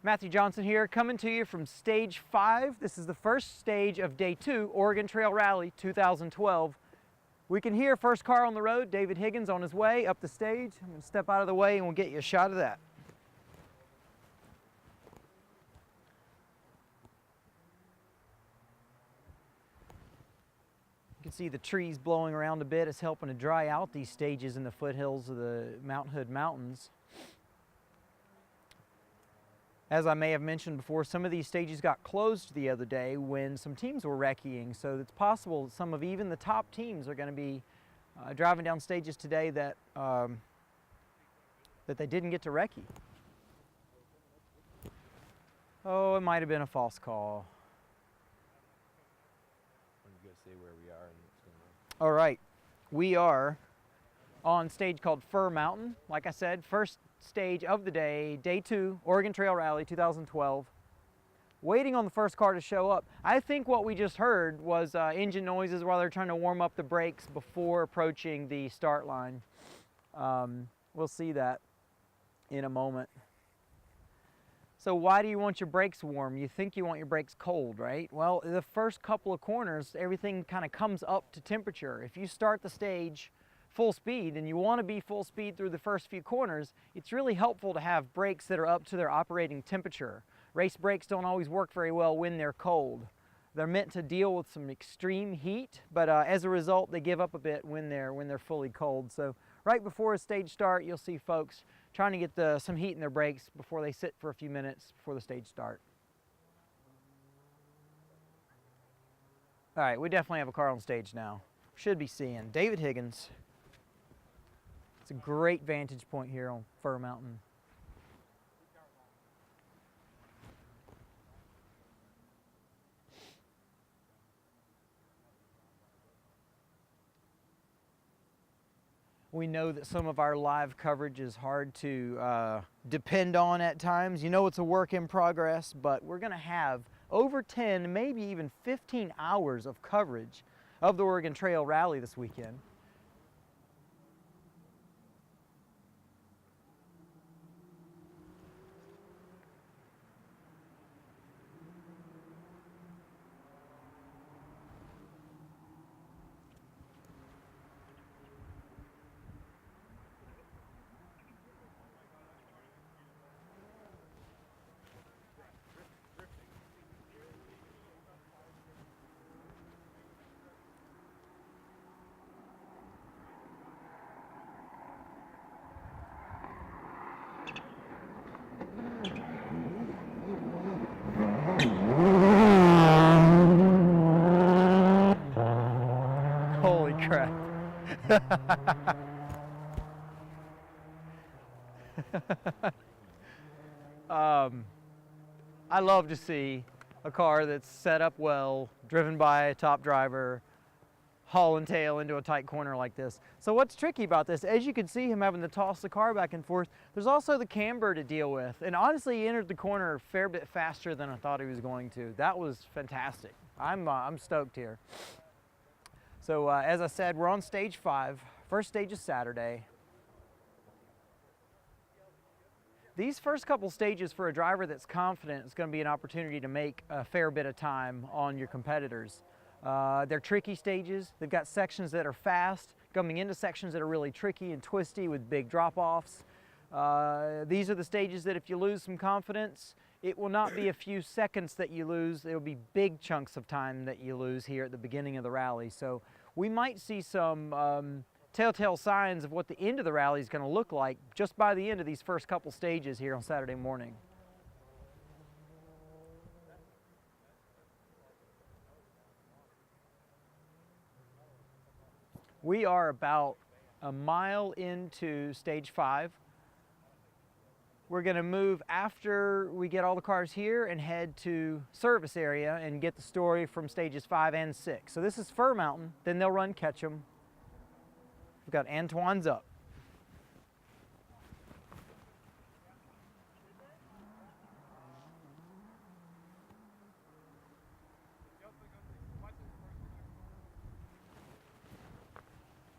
Matthew Johnson here, coming to you from Stage 5. This is the first stage of Day 2, Oregon Trail Rally 2012. We can hear first car on the road, David Higgins on his way up the stage. I'm going to step out of the way and we'll get you a shot of that. You can see the trees blowing around a bit. It's helping to dry out these stages in the foothills of the Mount Hood Mountains. As I may have mentioned before, some of these stages got closed the other day when some teams were recceing, so it's possible some of even the top teams are going to be driving down stages today that they didn't get to recce. Oh, it might have been a false call. I'm going to say where we are and what's going on. All right, we are on stage called Fir Mountain. Like I said, first stage of the day, Day 2, Oregon Trail Rally 2012. Waiting on the first car to show up. I think what we just heard was engine noises while they're trying to warm up the brakes before approaching the start line. We'll see that in a moment. So why do you want your brakes warm? You think you want your brakes cold, right? Well, the first couple of corners, everything kind of comes up to temperature. If you start the stage full speed and you want to be full speed through the first few corners, it's really helpful to have brakes that are up to their operating temperature. Race brakes don't always work very well when they're cold. They're meant to deal with some extreme heat, but as a result they give up a bit when they're fully cold. So right before a stage start, you'll see folks trying to get some heat in their brakes before they sit for a few minutes before the stage start. All right, we definitely have a car on stage now. Should be seeing David Higgins. It's a great vantage point here on Fir Mountain. We know that some of our live coverage is hard to depend on at times. You know it's a work in progress, but we're going to have over 10, maybe even 15 hours of coverage of the Oregon Trail Rally this weekend. Holy crap. I love to see a car that's set up well, driven by a top driver, haul and tail into a tight corner like this. So what's tricky about this, as you can see him having to toss the car back and forth, there's also the camber to deal with. And honestly, he entered the corner a fair bit faster than I thought he was going to. That was fantastic. I'm stoked here. So as I said, we're on stage 5. First stage is Saturday. These first couple stages for a driver that's confident is going to be an opportunity to make a fair bit of time on your competitors. They're tricky stages. They've got sections that are fast, coming into sections that are really tricky and twisty with big drop-offs. These are the stages that if you lose some confidence, it will not be a few seconds that you lose. It will be big chunks of time that you lose here at the beginning of the rally. So we might see some telltale signs of what the end of the rally is going to look like just by the end of these first couple stages here on Saturday morning. We are about a mile into stage 5. We're going to move after we get all the cars here and head to service area and get the story from stages 5 and 6. So this is Fir Mountain, then they'll run Ketchum. We've got Antoine's up.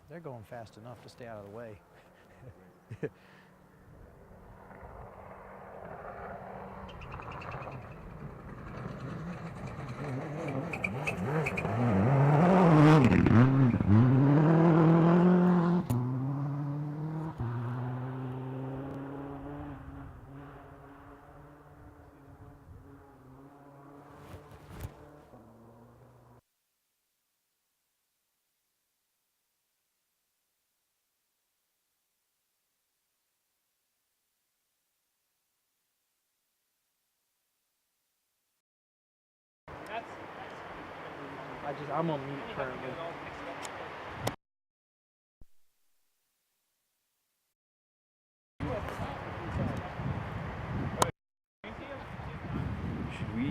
They're going fast enough to stay out of the way. I'm on mute currently. Should we?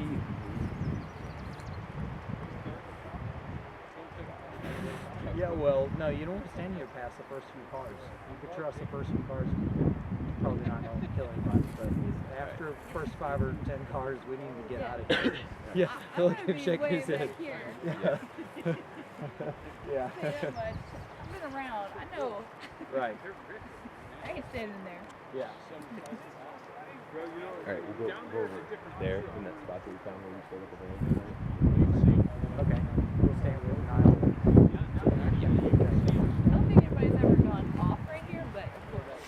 Yeah, well, no, you don't want to stand here past the first few cars. You could trust the first few cars. Probably not going to kill anybody, but after the first 5 or 10 cars, we need to get out of here. Yeah, Phil can shake his head. Here. Yeah. Yeah. Say that much. I've been around. I know. Right. I ain't standing there. Yeah. All right, we'll go over there in that spot that we found where we stayed at the van. Okay. We'll stand with Niall. I don't think anybody's ever gone off right here, but of course.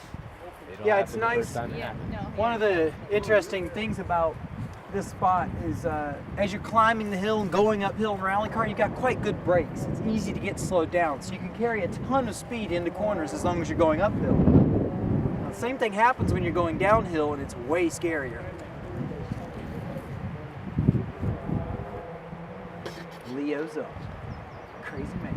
Yeah, it's nice. Yeah, no. One of the interesting things about this spot is as you're climbing the hill and going uphill in rally car, you've got quite good brakes. It's easy to get slowed down, so you can carry a ton of speed into corners as long as you're going uphill. Now, the same thing happens when you're going downhill, and it's way scarier. Leo's up. Crazy man.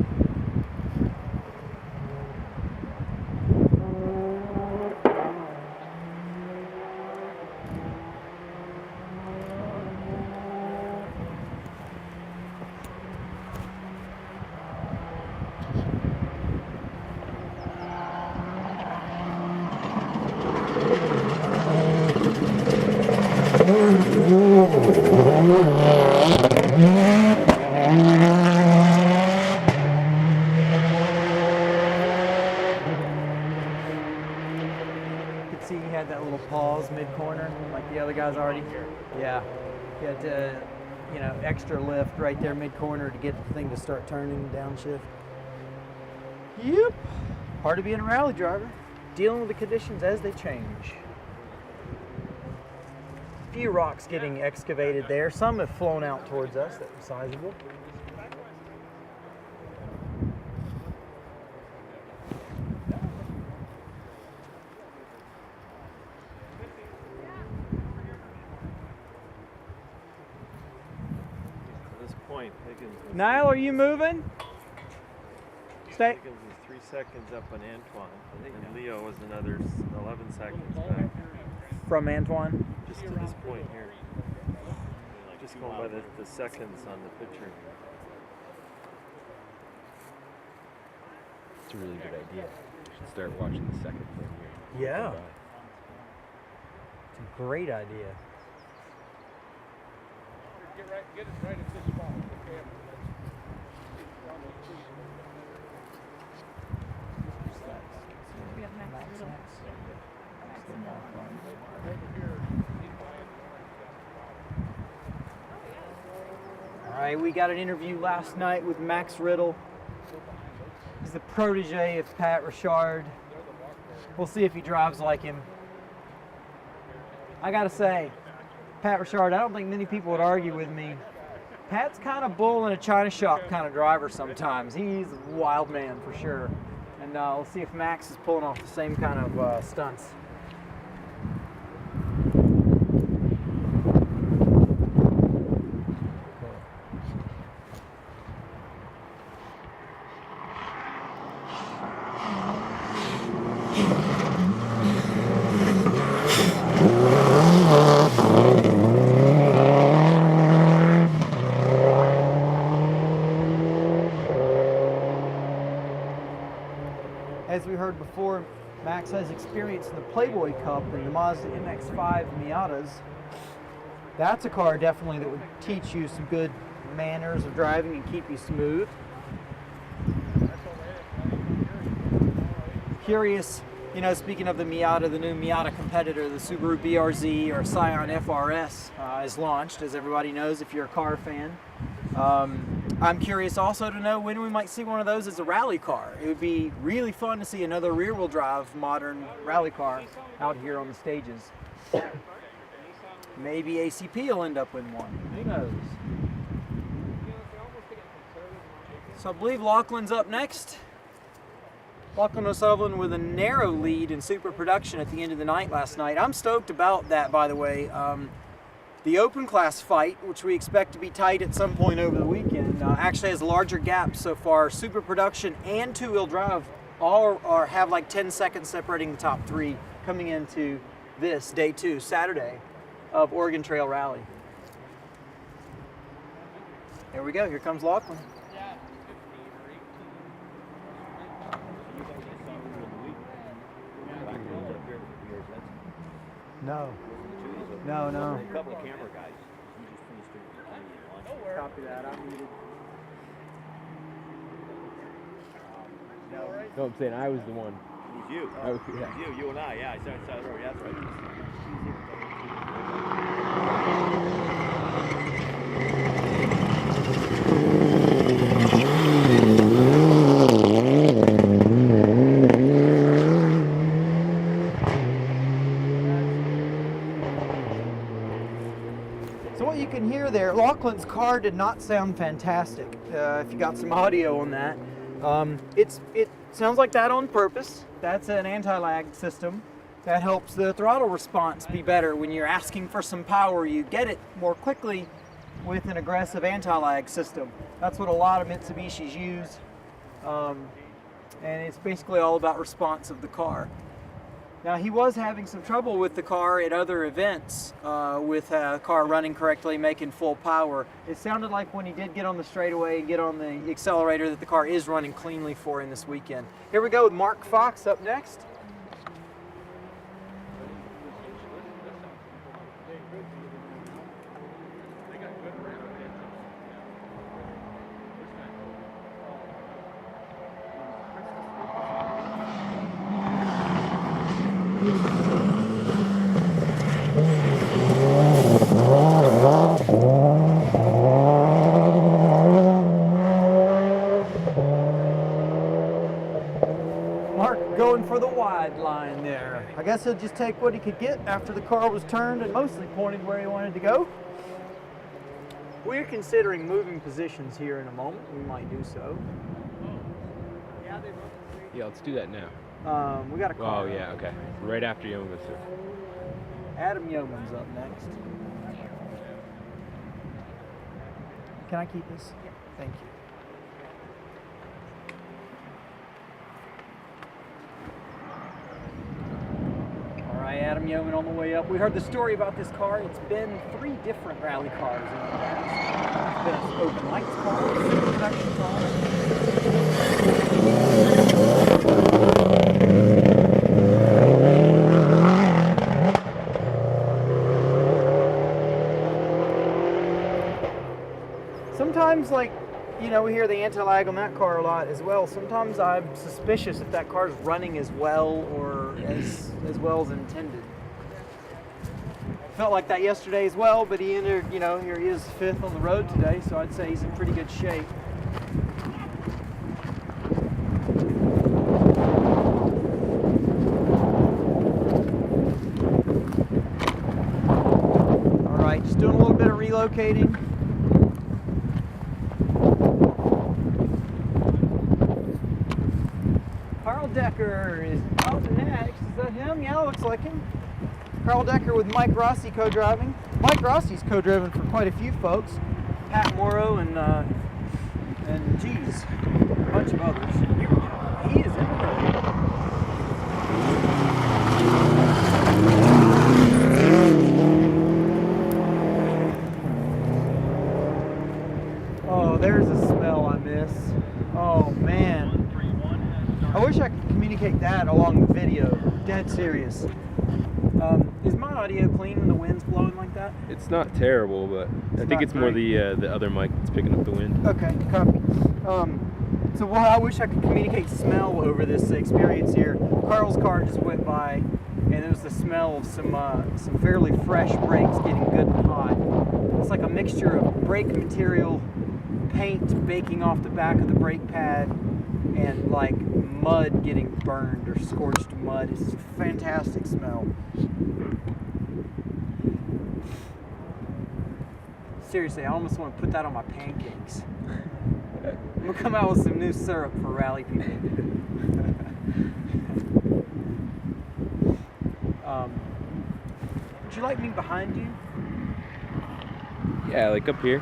See, he had that little pause mid-corner, like the other guys already. Yeah, he had extra lift right there mid-corner to get the thing to start turning downshift. Yep, part of being a rally driver, dealing with the conditions as they change. A few rocks getting excavated there. Some have flown out towards us that were sizable. At this point, Higgins was, Niall, are you moving? Stay. Higgins was 3 seconds up on Antoine, and Leo was another 11 seconds back. From Antoine. Just to this point here. Just going by the seconds on the picture. It's a really good idea. You should start watching the seconds in here. Yeah. It's a great idea. Get it right at this spot. Okay. We got Max Riddle. All right, we got an interview last night with Max Riddle. He's the protege of Pat Richard. We'll see if he drives like him. I gotta say, Pat Richard, I don't think many people would argue with me. Pat's kind of bull in a china shop kind of driver sometimes. He's a wild man for sure. And we'll see if Max is pulling off the same kind of stunts. As we heard before, Max has experience in the Playboy Cup and the Mazda MX-5 Miatas. That's a car definitely that would teach you some good manners of driving and keep you smooth. Curious, speaking of the Miata, the new Miata competitor, the Subaru BRZ or Scion FRS is launched, as everybody knows if you're a car fan. I'm curious also to know when we might see one of those as a rally car. It would be really fun to see another rear-wheel drive modern rally car out here on the stages. Maybe ACP will end up with one. Who knows? So I believe Lachlan's up next. Lachlan O'Sullivan with a narrow lead in super production at the end of the night last night. I'm stoked about that, by the way. The open class fight, which we expect to be tight at some point over the weekend, actually has larger gaps so far. Super Production and two-wheel drive all have like 10 seconds separating the top three coming into this day 2, Saturday of Oregon Trail Rally. There we go. Here comes Lachlan. No. No. A couple of camera guys. You just finished doing Copy that. I'm muted. No, I'm saying I was the one. It was you. Oh, Yeah. It was you and I, yeah. I saw the road. Yeah, that's right. So what you can hear there, Lachlan's car did not sound fantastic. If you got some audio on that, it sounds like that on purpose. That's an anti-lag system that helps the throttle response be better. When you're asking for some power, you get it more quickly with an aggressive anti-lag system. That's what a lot of Mitsubishis use, and it's basically all about response of the car. Now, he was having some trouble with the car at other events, with the car running correctly, making full power. It sounded like when he did get on the straightaway and get on the accelerator that the car is running cleanly for him this weekend. Here we go with Mark Fox up next. Mark going for the wide line there. I guess he'll just take what he could get after the car was turned and mostly pointed where he wanted to go. We're considering moving positions here in a moment. We might do so. Yeah, let's do that now. We got a car. Oh, yeah, okay. Right after Yoga. Adam Yeoman's up next. Can I keep this? Yeah. Thank you. All right, Adam Yeoman on the way up. We heard the story about this car. It's been 3 different rally cars in the past. It's been an open lights car, a super production car. Sometimes, like, you know, we hear the anti-lag on that car a lot as well. Sometimes I'm suspicious if that car's running as well or as well as intended. Felt like that yesterday as well, but he entered, you know, here he is 5th on the road today, so I'd say he's in pretty good shape. All right, just doing a little bit of relocating. Carl Decker is out next. Is that him? Yeah, looks like him. Carl Decker with Mike Rossi co-driving. Mike Rossi's co-driven for quite a few folks. Pat Morrow and geez, a bunch of others. He is in the road. Oh, there's a smell I miss. Oh man. I wish I could communicate that along the video. Dead serious. Is my audio clean when the wind's blowing like that? It's not terrible, but I think it's more the other mic that's picking up the wind. Okay, copy. So well, I wish I could communicate smell over this experience here. Carl's car just went by, and it was the smell of some fairly fresh brakes getting good and hot. It's like a mixture of brake material, paint baking off the back of the brake pad, and like mud getting burned or scorched mud. It's a fantastic smell. Seriously, I almost want to put that on my pancakes. We'll come out with some new syrup for rally people. Would you like me behind you? Yeah, like up here.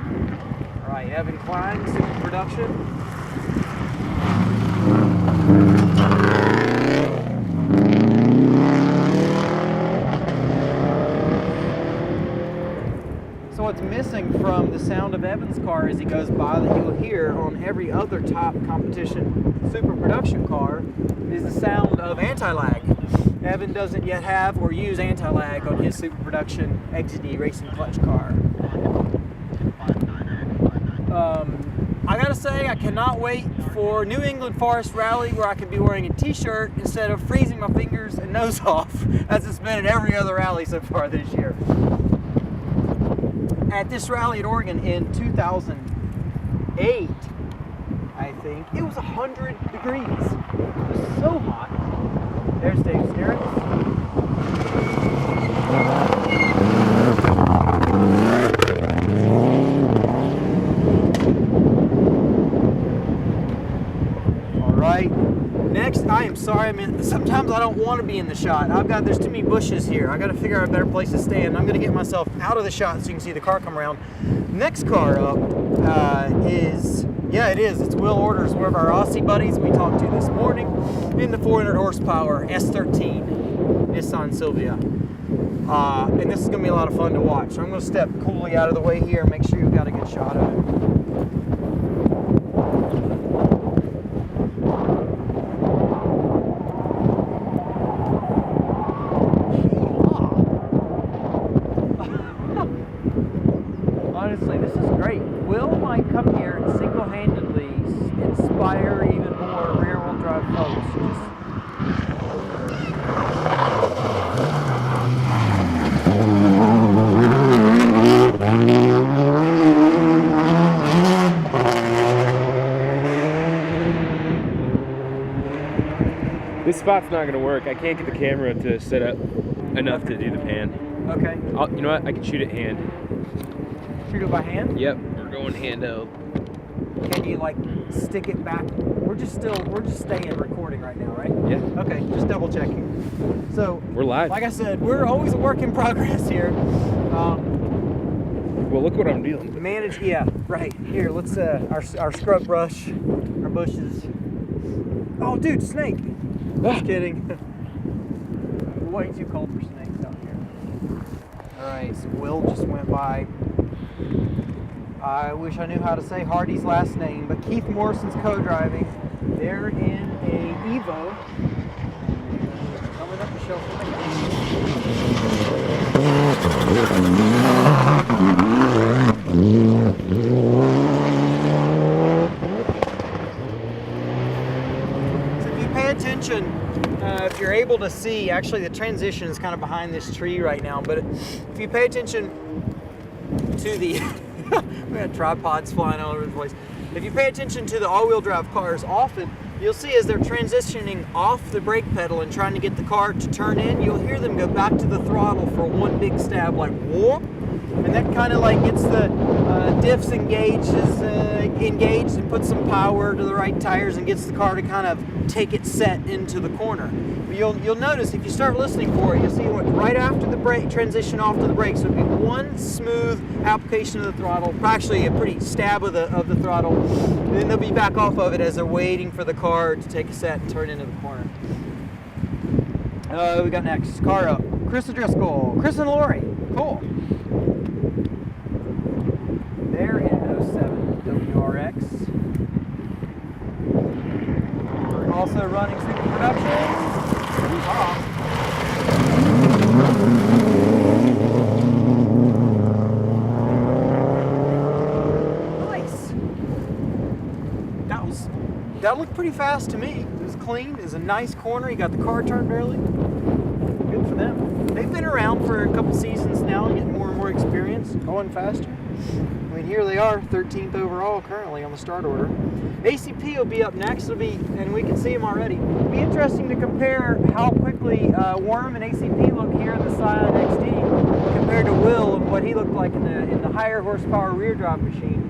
All right, Evan Klein, Super Production. So what's missing from the sound of Evan's car as he goes by that you'll hear on every other top competition Super Production car is the sound of anti-lag. Evan doesn't yet have or use anti-lag on his Super Production XD racing clutch car. I gotta say, I cannot wait for New England Forest Rally where I can be wearing a t-shirt instead of freezing my fingers and nose off as it's been at every other rally so far this year. At this rally at Oregon in 2008, I think, it was 100 degrees. It was so hot. There's Dave Sterrett. Right. Next, I am sorry, sometimes I don't want to be in the shot. There's too many bushes here. I got to figure out a better place to stand. I'm going to get myself out of the shot so you can see the car come around. Next car up it's Will Orders, one of our Aussie buddies we talked to this morning in the 400 horsepower S13 Nissan Silvia. And this is going to be a lot of fun to watch. So I'm going to step coolly out of the way here and make sure you've got a good shot of it. Honestly, this is great. Will might come here and single-handedly inspire even more rear-wheel drive folks. This spot's not gonna work. I can't get the camera to set up enough to do the pan. Okay. You know what? I can shoot it hand. Shoot it by hand? Yep. We're going handheld. Can you like stick it back? We're just staying recording right now, right? Yeah. Okay, just double checking. So we're live. Like I said, we're always a work in progress here. Well, look what I'm dealing with. Right. Here, let's our scrub brush, our bushes. Oh, dude, snake. Just kidding. Way too cold for snakes out here. All right, so Will just went by. I wish I knew how to say Hardy's last name, but Keith Morrison's co-driving. They're in a Evo. Coming up the shelf. So if you pay attention, if you're able to see, actually the transition is kind of behind this tree right now, but if you pay attention to the we had tripods flying all over the place. If you pay attention to the all-wheel drive cars, often you'll see as they're transitioning off the brake pedal and trying to get the car to turn in, you'll hear them go back to the throttle for one big stab, like whoop, and that kind of like gets the diffs engaged and puts some power to the right tires and gets the car to kind of take it set into the corner. But you'll notice if you start listening for it, you'll see what right after the brake transition off to the brakes would be one smooth application of the throttle, actually a pretty stab of the throttle, and then they'll be back off of it as they're waiting for the car to take a set and turn into the corner. We got next car up, Chris O'Driscoll, Chris and Lori, cool. They're in 07 WRX. Also running Super Production. Nice. That looked pretty fast to me. It was clean. It was a nice corner. You got the car turned early. Good for them. They've been around for a couple seasons now, getting more and more experience, going faster. I mean, here they are, 13th overall currently on the start order. ACP will be up next, and we can see them already. It'll be interesting to compare how quickly Worm and ACP look here in the Scion XD compared to Will and what he looked like in the higher horsepower rear drive machine.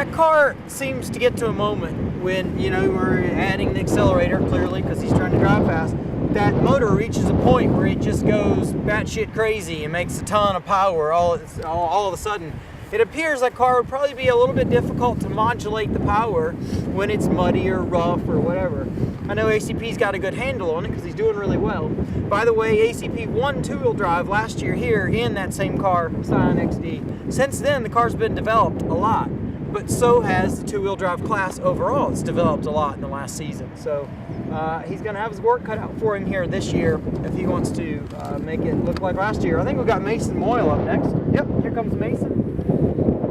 that car seems to get to a moment when, you know, we're adding the accelerator, clearly, because he's trying to drive fast. That motor reaches a point where it just goes batshit crazy and makes a ton of power all of a sudden. It appears that car would probably be a little bit difficult to modulate the power when it's muddy or rough or whatever. I know ACP's got a good handle on it because he's doing really well. By the way, ACP won two-wheel drive last year here in that same car, Scion XD. Since then, the car's been developed a lot, but so has the two-wheel drive class overall. It's developed a lot in the last season. So he's going to have his work cut out for him here this year if he wants to make it look like last year. I think we've got Mason Moyle up next. Yep, here comes Mason.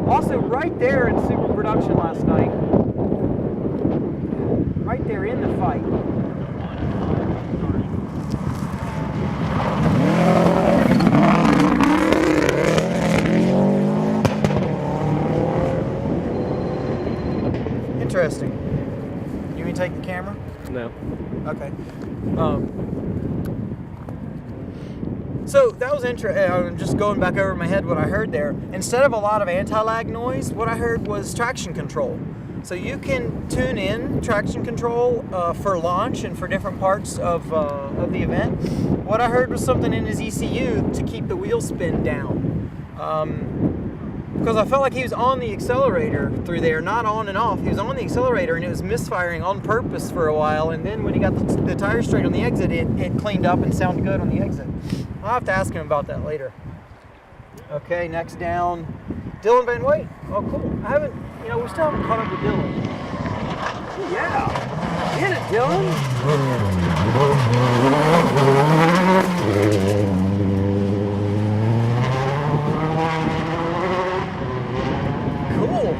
Also, right there in super production last night, right there in the fight. Interesting. You want me to take the camera? No. Okay. So that was interesting. I'm just going back over my head what I heard there. Instead of a lot of anti-lag noise, what I heard was traction control. So you can tune in traction control for launch and for different parts of the event. What I heard was something in his ECU to keep the wheel spin down. Because I felt like he was on the accelerator through there, not on and off. He was on the accelerator and it was misfiring on purpose for a while. And then when he got the tire straight on the exit, it cleaned up and sounded good on the exit. I'll have to ask him about that later. Okay, next down, Dylan Van Wait. Oh, cool. We still haven't caught up with Dylan. Yeah. Get it, Dylan. Cool.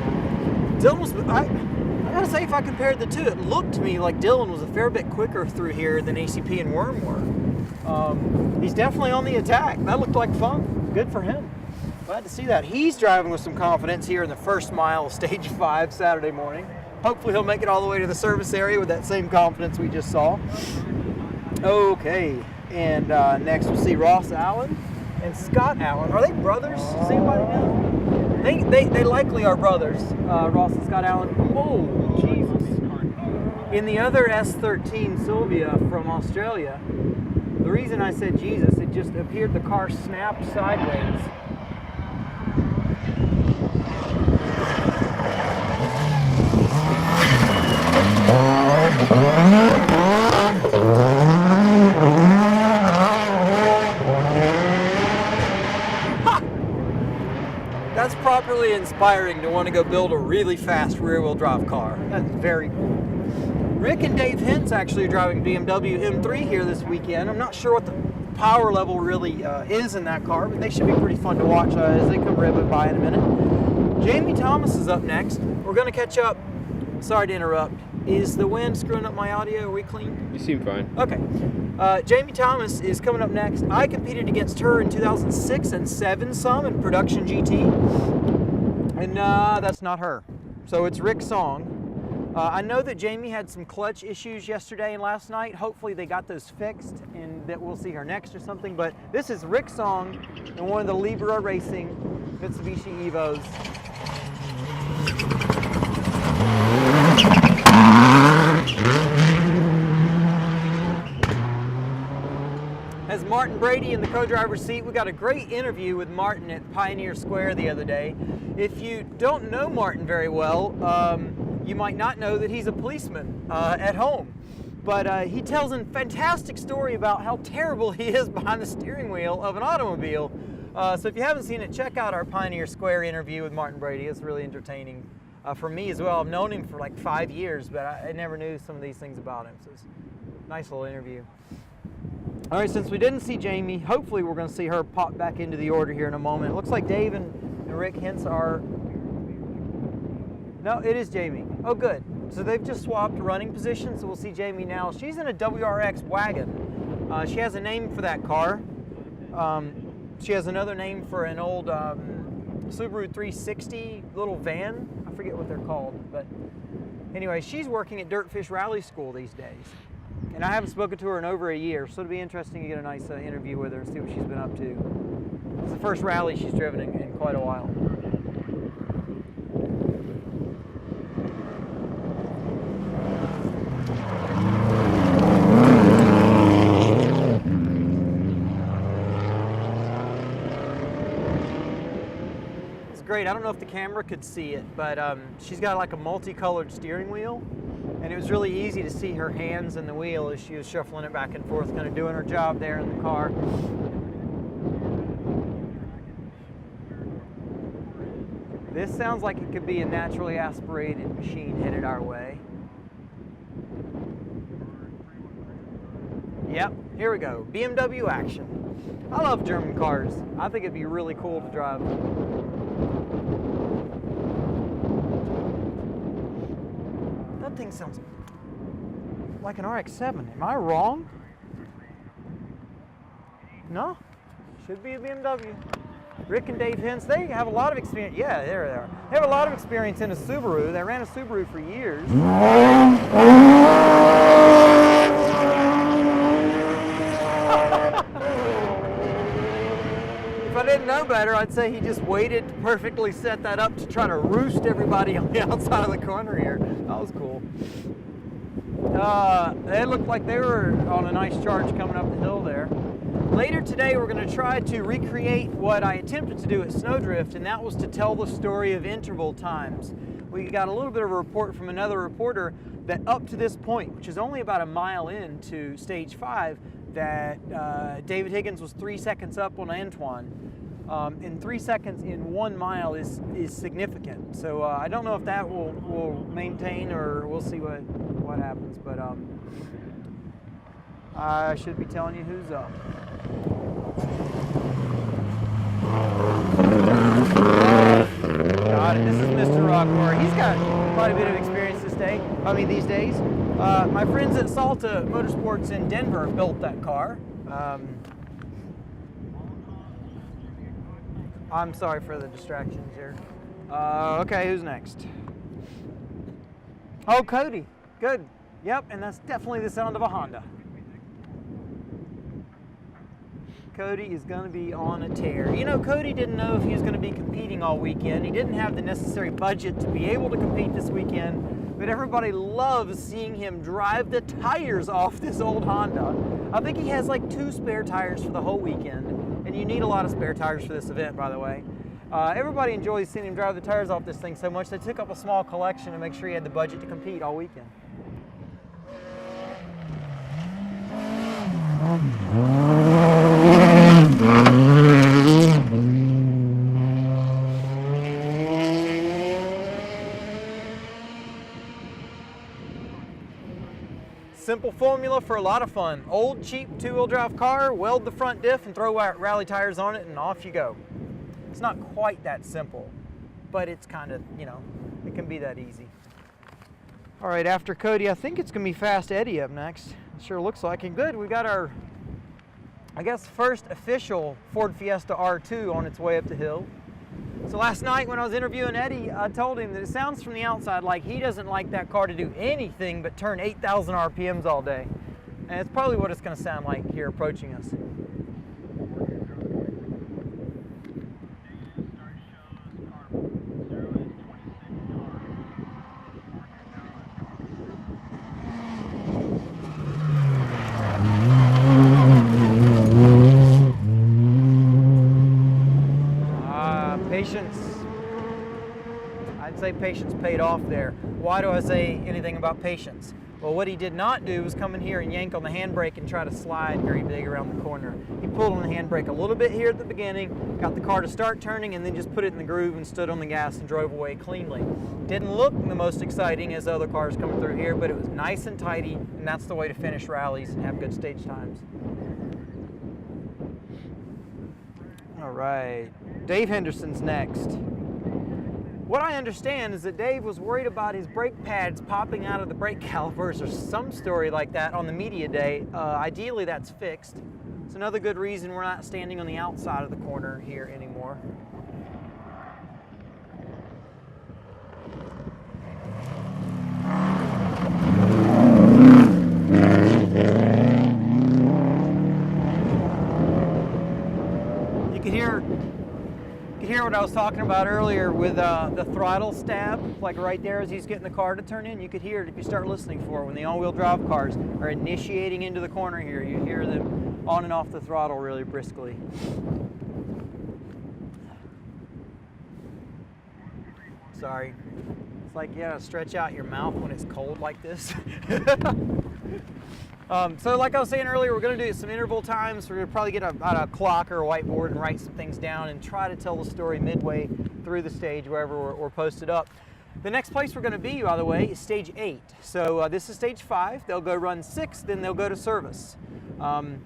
Dylan was, I gotta say, if I compared the two, it looked to me like Dylan was a fair bit quicker through here than ACP and Worm were. He's definitely on the attack. That looked like fun. Good for him. Glad to see that. He's driving with some confidence here in the first mile of Stage 5 Saturday morning. Hopefully he'll make it all the way to the service area with that same confidence we just saw. Okay, and next we'll see Ross Allen and Scott Allen. Are they brothers? Does anybody know? They likely are brothers, Ross and Scott Allen. Oh, Jesus. In the other S13 Sylvia from Australia, the reason I said Jesus, it just appeared the car snapped sideways. That's properly inspiring to want to go build a really fast rear-wheel drive car. That's very cool. Rick and Dave Hintz actually are driving BMW M3 here this weekend. I'm not sure what the power level really is in that car, but they should be pretty fun to watch as they come ribbon by in a minute. Jamie Thomas is up next. We're going to catch up. Sorry to interrupt. Is the wind screwing up my audio? Are we clean? You seem fine. Okay. Jamie Thomas is coming up next. I competed against her in 2006 and 7 some in Production GT. And that's not her. So it's Rick Song. I know that Jamie had some clutch issues yesterday and last night. Hopefully they got those fixed and that we'll see her next or something. But this is Rick Song and one of the Libra Racing Mitsubishi Evos. As Martin Brady in the co-driver's seat, we got a great interview with Martin at Pioneer Square the other day. If you don't know Martin very well, you might not know that he's a policeman at home. But he tells a fantastic story about how terrible he is behind the steering wheel of an automobile. So if you haven't seen it, check out our Pioneer Square interview with Martin Brady. It's really entertaining for me as well. I've known him for like 5 years, but I never knew some of these things about him. So it's a nice little interview. All right, since we didn't see Jamie, hopefully we're going to see her pop back into the order here in a moment. It looks like Dave and Rick Hintz are... No, it is Jamie. Oh, good. So they've just swapped running positions, so we'll see Jamie now. She's in a WRX wagon. She has a name for that car. She has another name for an old Subaru 360 little van. I forget what they're called, but anyway, she's working at Dirtfish Rally School these days. And I haven't spoken to her in over a year, so it'll be interesting to get a nice interview with her and see what she's been up to. It's the first rally she's driven in quite a while. great. I don't know if the camera could see it, but she's got like a multicolored steering wheel, and it was really easy to see her hands in the wheel as she was shuffling it back and forth, kind of doing her job there in the car. This sounds like it could be a naturally aspirated machine headed our way. Yep, here we go. BMW action. I love German cars. I think it'd be really cool to drive. That thing sounds like an RX-7. Am I wrong? No? Should be a BMW. Rick and Dave Hintz, they have a lot of experience. Yeah, there they are. They have a lot of experience in a Subaru. They ran a Subaru for years. If I didn't know better, I'd say he just waited to perfectly set that up to try to roost everybody on the outside of the corner here. That was cool. They looked like they were on a nice charge coming up the hill there. Later today, we're going to try to recreate what I attempted to do at Snowdrift, and that was to tell the story of interval times. We got a little bit of a report from another reporter that up to this point, which is only about a mile into stage 5, that David Higgins was 3 seconds up on Antoine. And 3 seconds in 1 mile is significant. So I don't know if that will maintain, or we'll see what happens. But I should be telling you who's up. God, and this is Mr. Rockmore. He's got quite a bit of experience these days. My friends at Salta Motorsports in Denver built that car. I'm sorry for the distractions here. Okay, who's next? Oh, Cody. Good. Yep, and that's definitely the sound of a Honda. Cody is going to be on a tear. You know, Cody didn't know if he was going to be competing all weekend. He didn't have the necessary budget to be able to compete this weekend, but everybody loves seeing him drive the tires off this old Honda. I think he has like 2 spare tires for the whole weekend, and you need a lot of spare tires for this event, by the way. Everybody enjoys seeing him drive the tires off this thing so much, they took up a small collection to make sure he had the budget to compete all weekend. Simple formula for a lot of fun. Old, cheap 2-wheel drive car, weld the front diff and throw rally tires on it and off you go. It's not quite that simple, but it's kind of, you know, it can be that easy. All right, after Cody, I think it's going to be Fast Eddie up next. It sure looks like it. Good, we got our, I guess, first official Ford Fiesta R2 on its way up the hill. So last night when I was interviewing Eddie, I told him that it sounds from the outside like he doesn't like that car to do anything but turn 8,000 RPMs all day. And it's probably what it's going to sound like here approaching us. I'd say patience paid off there. Why do I say anything about patience? Well, what he did not do was come in here and yank on the handbrake and try to slide very big around the corner. He pulled on the handbrake a little bit here at the beginning, got the car to start turning, and then just put it in the groove and stood on the gas and drove away cleanly. Didn't look the most exciting as other cars coming through here, but it was nice and tidy, and that's the way to finish rallies and have good stage times. All right, Dave Henderson's next. What I understand is that Dave was worried about his brake pads popping out of the brake calipers or some story like that on the media day. Ideally, that's fixed. It's another good reason we're not standing on the outside of the corner here anymore. You can hear what I was talking about earlier with the throttle stab, like right there as he's getting the car to turn in. You could hear it if you start listening for it when the all-wheel drive cars are initiating into the corner here. You hear them on and off the throttle really briskly. Sorry. It's like you gotta stretch out your mouth when it's cold like this. So like I was saying earlier, we're gonna do some interval times. We're gonna probably get a clock or a whiteboard and write some things down and try to tell the story midway through the stage, wherever we're posted up. The next place we're gonna be, by the way, is stage 8. So this is stage 5. They'll go run 6, then they'll go to service.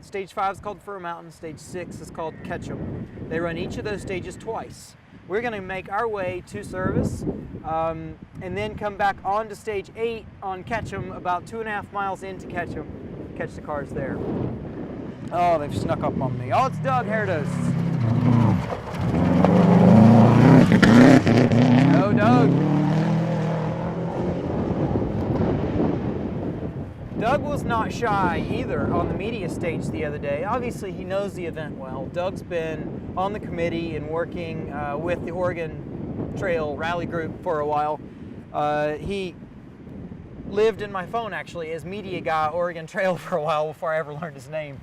Stage 5 is called Fir Mountain, stage 6 is called Ketchum. They run each of those stages twice. We're gonna make our way to service and then come back on to stage 8 on Ketchum, about 2.5 miles into Ketchum, catch the cars there. Oh, they've snuck up on me. Oh, it's Doug Herdos. No, Doug. Doug was not shy either on the media stage the other day. Obviously, he knows the event well. Doug's been on the committee and working with the Oregon Trail Rally Group for a while. He lived in my phone, actually, as media guy Oregon Trail for a while before I ever learned his name.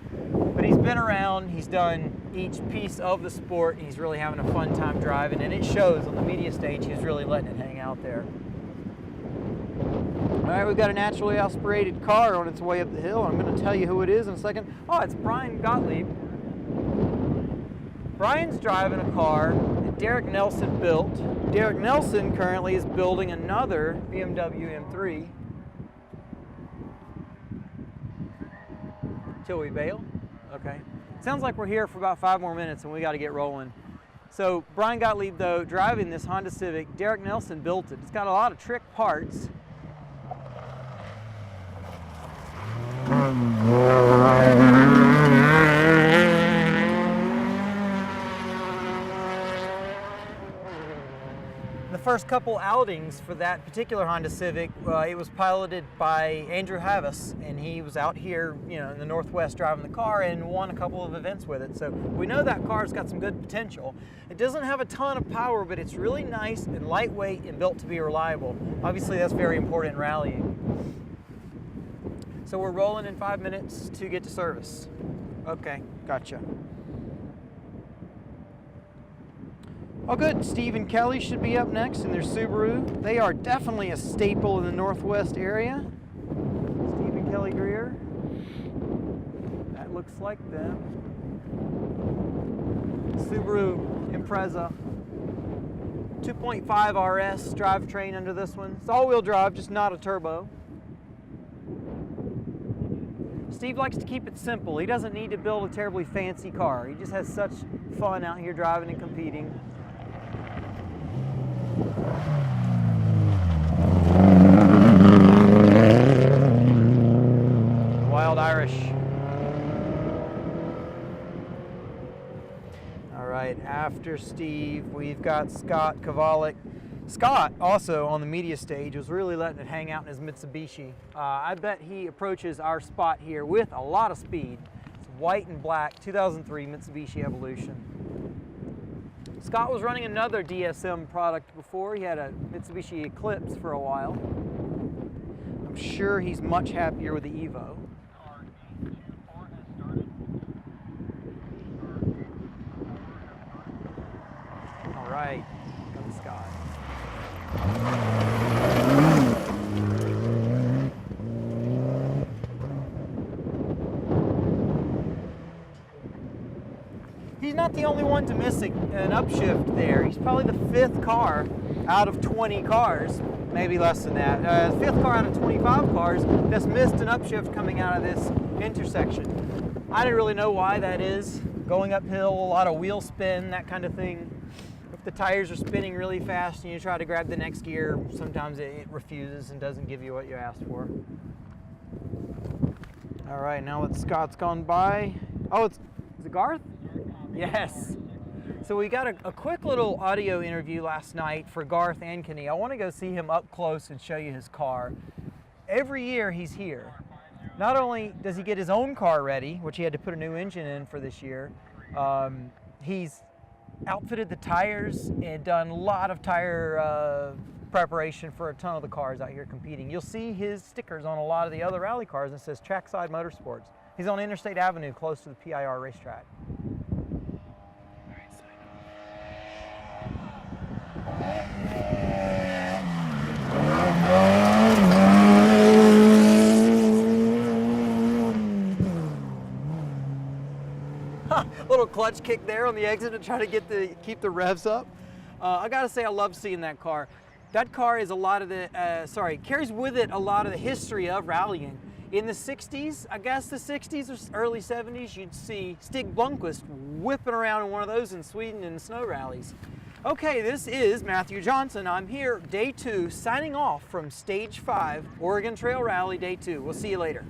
But he's been around, he's done each piece of the sport, he's really having a fun time driving, and it shows on the media stage. He's really letting it hang out there. All right, we've got a naturally aspirated car on its way up the hill. I'm going to tell you who it is in a second. Oh, it's Brian Gottlieb. Brian's driving a car that Derek Nelson built. Derek Nelson currently is building another BMW M3. Till we bail? Okay. Sounds like we're here for about 5 more minutes and we got to get rolling. So Brian Gottlieb, though, driving this Honda Civic. Derek Nelson built it. It's got a lot of trick parts. The first couple outings for that particular Honda Civic, it was piloted by Andrew Havis, and he was out here, you know, in the Northwest driving the car and won a couple of events with it. So we know that car's got some good potential. It doesn't have a ton of power, but it's really nice and lightweight and built to be reliable. Obviously, that's very important in rallying. So we're rolling in 5 minutes to get to service. Okay, gotcha. Oh good, Steve and Kelly should be up next in their Subaru. They are definitely a staple in the Northwest area. Steve and Kelly Greer. That looks like them. Subaru Impreza. 2.5 RS drivetrain under this one. It's all-wheel drive, just not a turbo. Steve likes to keep it simple. He doesn't need to build a terribly fancy car. He just has such fun out here driving and competing. Wild Irish. All right, after Steve, we've got Scott Kovalik. Scott, also on the media stage, was really letting it hang out in his Mitsubishi. I bet he approaches our spot here with a lot of speed. It's white and black, 2003 Mitsubishi Evolution. Scott was running another DSM product before. He had a Mitsubishi Eclipse for a while. I'm sure he's much happier with the Evo. All right, come Scott. He's not the only one to miss an upshift there. He's probably the 5th car out of 20 cars, maybe less than that. 5th car out of 25 cars that's missed an upshift coming out of this intersection. I didn't really know why that is. Going uphill, a lot of wheel spin, that kind of thing. If the tires are spinning really fast and you try to grab the next gear, sometimes it refuses and doesn't give you what you asked for. All right, now that Scott's gone by. Oh, is it Garth? Yes. So we got a quick little audio interview last night for Garth Ankeny. I want to go see him up close and show you his car. Every year he's here. Not only does he get his own car ready, which he had to put a new engine in for this year, he's outfitted the tires and done a lot of tire preparation for a ton of the cars out here competing. You'll see his stickers on a lot of the other rally cars and it says Trackside Motorsports. He's on Interstate Avenue close to the PIR racetrack. Little clutch kick there on the exit to try to keep the revs up. I gotta say, I love seeing that car. That car is a lot of the, carries with it a lot of the history of rallying. In the 60s, I guess the 60s or early 70s, you'd see Stig Blomqvist whipping around in one of those in Sweden in snow rallies. Okay, this is Matthew Johnson. I'm here, day 2, signing off from Stage 5, Oregon Trail Rally, day 2. We'll see you later.